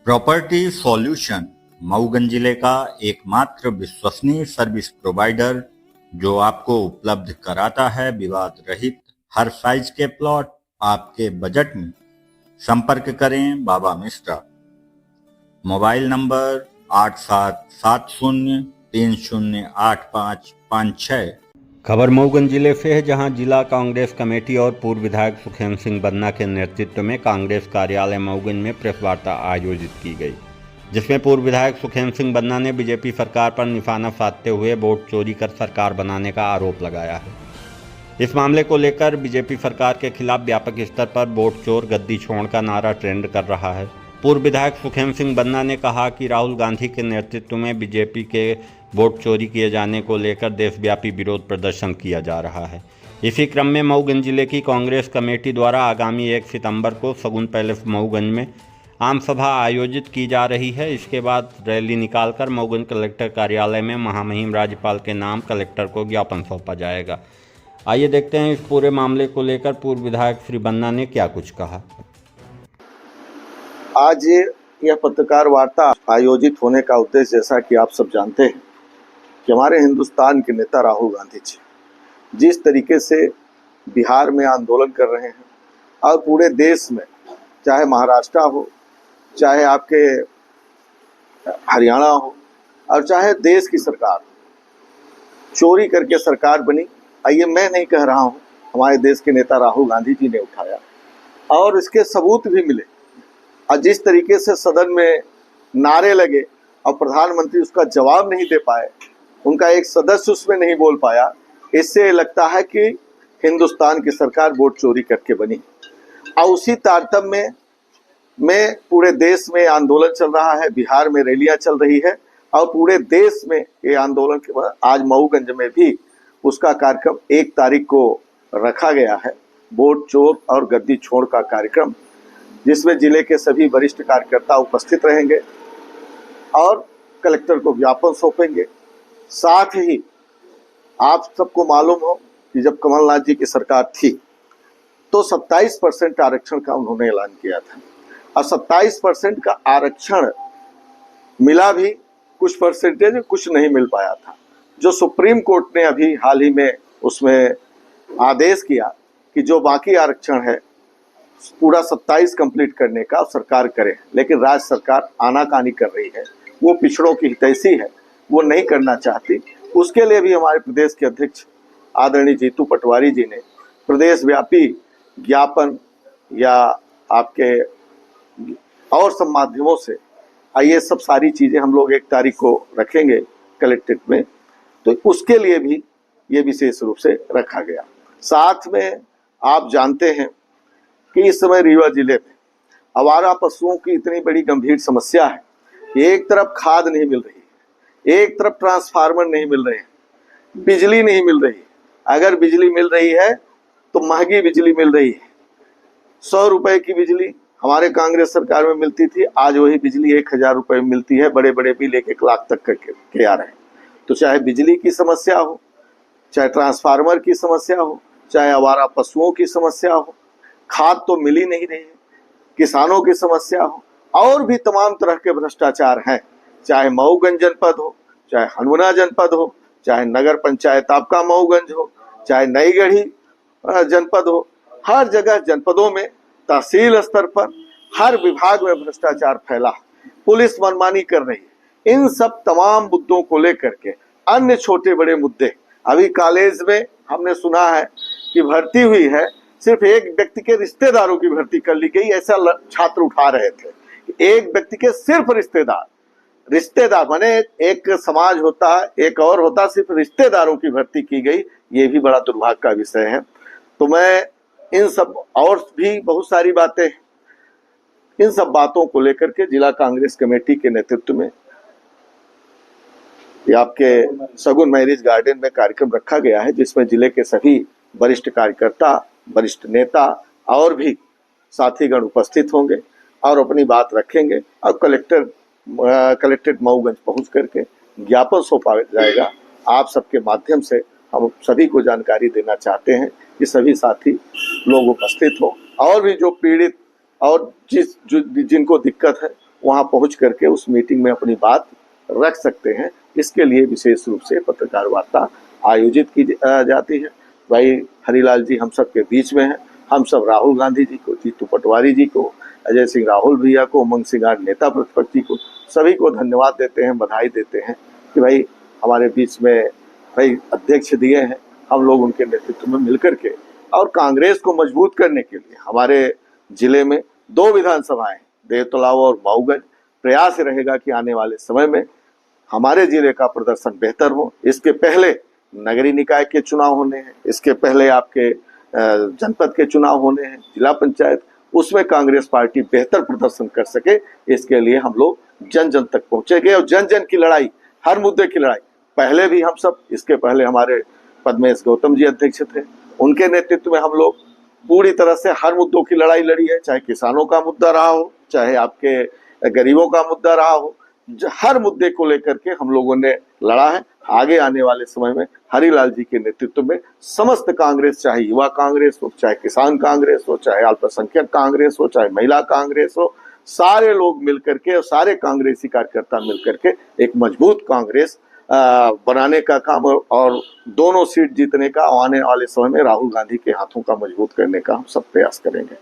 Property solution Mauganj जिले का एकमात्र विश्वसनीय सर्विस प्रोवाइडर जो आपको उपलब्ध कराता है विवाद रहित हर साइज के प्लॉट आपके बजट में। संपर्क करें बाबा मिश्रा। Mobile number 8770308556। खबर मऊगंज जिले से है, जहां जिला कांग्रेस कमेटी और पूर्व विधायक सुखेंद्र सिंह बन्ना के नेतृत्व में कांग्रेस कार्यालय मऊगंज में प्रेस वार्ता आयोजित की गई, जिसमें पूर्व विधायक सुखेंद्र सिंह बन्ना ने बीजेपी सरकार पर निशाना साधते हुए वोट चोरी कर सरकार बनाने का आरोप लगाया है। इस मामले को लेकर बीजेपी सरकार के खिलाफ व्यापक स्तर पर वोट चोर गद्दी छोड़ का नारा ट्रेंड कर रहा है। पूर्व विधायक सुखेंद्र सिंह बन्ना ने कहा कि राहुल गांधी के नेतृत्व में बीजेपी के वोट चोरी किए जाने को लेकर देशव्यापी विरोध प्रदर्शन किया जा रहा है। इसी क्रम में मऊगंज जिले की कांग्रेस कमेटी द्वारा आगामी 1 सितंबर को सगुन पैलेस मऊगंज में आम सभा आयोजित की जा रही है। इसके बाद रैली निकालकर मऊगंज कलेक्टर कार्यालय में महामहिम राज्यपाल के नाम कलेक्टर को ज्ञापन सौंपा जाएगा। आइए देखते हैं इस पूरे मामले को लेकर पूर्व विधायक श्री बन्ना ने क्या कुछ कहा। आज यह पत्रकार वार्ता आयोजित होने का उद्देश्य, जैसा कि आप सब जानते हैं, कि हमारे हिंदुस्तान के नेता राहुल गांधी जी जिस तरीके से बिहार में आंदोलन कर रहे हैं और पूरे देश में, चाहे महाराष्ट्र हो, चाहे आपके हरियाणा हो और चाहे देश की सरकार, चोरी करके सरकार बनी। ये मैं नहीं कह रहा हूँ, हमारे देश के नेता राहुल गांधी जी ने उठाया और इसके सबूत भी मिले। और जिस तरीके से सदन में नारे लगे और प्रधानमंत्री उसका जवाब नहीं दे पाए, उनका एक सदस्य उसमें नहीं बोल पाया, इससे लगता है कि हिंदुस्तान की सरकार वोट चोरी करके बनी। और उसी तारतम्य में पूरे देश में आंदोलन चल रहा है, बिहार में रैलियां चल रही है और पूरे देश में ये आंदोलन के बाद आज मऊगंज में भी उसका कार्यक्रम 1 तारीख को रखा गया है, वोट चोर और गद्दी छोड़ का कार्यक्रम, जिसमें जिले के सभी वरिष्ठ कार्यकर्ता उपस्थित रहेंगे और कलेक्टर को ज्ञापन सौंपेंगे। साथ ही आप सबको मालूम हो कि जब कमलनाथ जी की सरकार थी तो 27% आरक्षण का उन्होंने ऐलान किया था और 27% का आरक्षण मिला भी, कुछ परसेंटेज कुछ नहीं मिल पाया था। जो सुप्रीम कोर्ट ने अभी हाल ही में उसमें आदेश किया कि जो बाकी आरक्षण है पूरा 27 कंप्लीट करने का सरकार करे, लेकिन राज्य सरकार आनाकानी कर रही है, वो पिछड़ों की हितैषी है, वो नहीं करना चाहती। उसके लिए भी हमारे प्रदेश के अध्यक्ष आदरणीय जीतू पटवारी जी ने प्रदेश व्यापी ज्ञापन या आपके और सब माध्यमों से ये सब सारी चीज़ें हम लोग 1 तारीख को रखेंगे कलेक्ट्रेट में, तो उसके लिए भी ये विशेष रूप से रखा गया। साथ में आप जानते हैं कि इस समय रीवा जिले में आवारा पशुओं की इतनी बड़ी गंभीर समस्या है। एक तरफ खाद नहीं मिल रही, एक तरफ ट्रांसफार्मर नहीं मिल रहे हैं, बिजली नहीं मिल रही। अगर बिजली मिल रही है तो महंगी बिजली मिल रही है। 100 रुपए की बिजली हमारे कांग्रेस सरकार में मिलती थी, आज वही बिजली 1000 रुपए में मिलती है। बड़े बड़े बिल 1-1 लाख तक के आ रहे हैं। तो चाहे बिजली की समस्या हो, चाहे ट्रांसफार्मर की समस्या हो, चाहे आवारा पशुओं की समस्या हो, खाद तो मिल ही नहीं रही है, किसानों की समस्या हो, और भी तमाम तरह के भ्रष्टाचार हैं। चाहे मऊगंज जनपद हो, चाहे हनुमाना जनपद हो, चाहे नगर पंचायत आपका मऊगंज हो, चाहे नईगढ़ी जनपद हो, हर जगह जनपदों में तहसील स्तर पर हर विभाग में भ्रष्टाचार फैला, पुलिस मनमानी कर रही है। इन सब तमाम मुद्दों को लेकर के अन्य छोटे बड़े मुद्दे, अभी कॉलेज में हमने सुना है कि भर्ती हुई है, सिर्फ एक व्यक्ति के रिश्तेदारों की भर्ती कर ली गई, ऐसा छात्र उठा रहे थे। एक व्यक्ति के सिर्फ रिश्तेदार माने एक समाज होता, एक और होता, सिर्फ रिश्तेदारों की भर्ती की गई, ये भी बड़ा दुर्भाग्य का विषय है। तो मैं इन सब और भी बहुत सारी बातें, इन सब बातों को लेकर के जिला कांग्रेस कमेटी के नेतृत्व में ये आपके सगुन मैरिज गार्डन में कार्यक्रम रखा गया है, जिसमें जिले के सभी वरिष्ठ कार्यकर्ता, वरिष्ठ नेता और भी साथीगण उपस्थित होंगे और अपनी बात रखेंगे और कलेक्ट्रेट मऊगंज पहुंच करके ज्ञापन सौंपा जाएगा। आप सबके माध्यम से हम सभी को जानकारी देना चाहते हैं कि सभी साथी लोग उपस्थित हो और भी जो पीड़ित और जिनको दिक्कत है वहां पहुंच करके उस मीटिंग में अपनी बात रख सकते हैं। इसके लिए विशेष रूप से पत्रकार वार्ता आयोजित की जाती है। भाई हरिलाल जी हम सब के बीच में हैं। हम सब राहुल गांधी जी को, जीतू पटवारी जी को, अजय सिंह राहुल भैया को, उमंग सिंगार नेता प्रतिपक्ष जी को, सभी को धन्यवाद देते हैं, बधाई देते हैं कि भाई हमारे बीच में भाई अध्यक्ष दिए हैं। हम लोग उनके नेतृत्व में मिलकर के और कांग्रेस को मजबूत करने के लिए हमारे जिले में 2 विधानसभाएं, देवतलाव और मऊगंज, प्रयास रहेगा कि आने वाले समय में हमारे जिले का प्रदर्शन बेहतर हो। इसके पहले नगरीय निकाय के चुनाव होने हैं, इसके पहले आपके जनपद के चुनाव होने हैं, जिला पंचायत, उसमें कांग्रेस पार्टी बेहतर प्रदर्शन कर सके, इसके लिए हम लोग जन जन तक पहुंचेंगे और जन जन की लड़ाई, हर मुद्दे की लड़ाई। पहले भी हम सब, इसके पहले हमारे पद्मेश गौतम जी अध्यक्ष थे, उनके नेतृत्व में हम लोग पूरी तरह से हर मुद्दों की लड़ाई लड़ी है। चाहे किसानों का मुद्दा रहा हो, चाहे आपके गरीबों का मुद्दा रहा हो, हर मुद्दे को लेकर के हम लोगों ने लड़ा है। आगे आने वाले समय में हरिलाल जी के नेतृत्व में समस्त कांग्रेस, चाहे युवा कांग्रेस हो, चाहे किसान कांग्रेस हो, चाहे अल्पसंख्यक कांग्रेस हो, चाहे महिला कांग्रेस हो, सारे लोग मिलकर के और सारे कांग्रेसी कार्यकर्ता मिलकर के एक मजबूत कांग्रेस बनाने का काम और दोनों सीट जीतने का आने वाले समय में राहुल गांधी के हाथों का मजबूत करने का हम सब प्रयास करेंगे।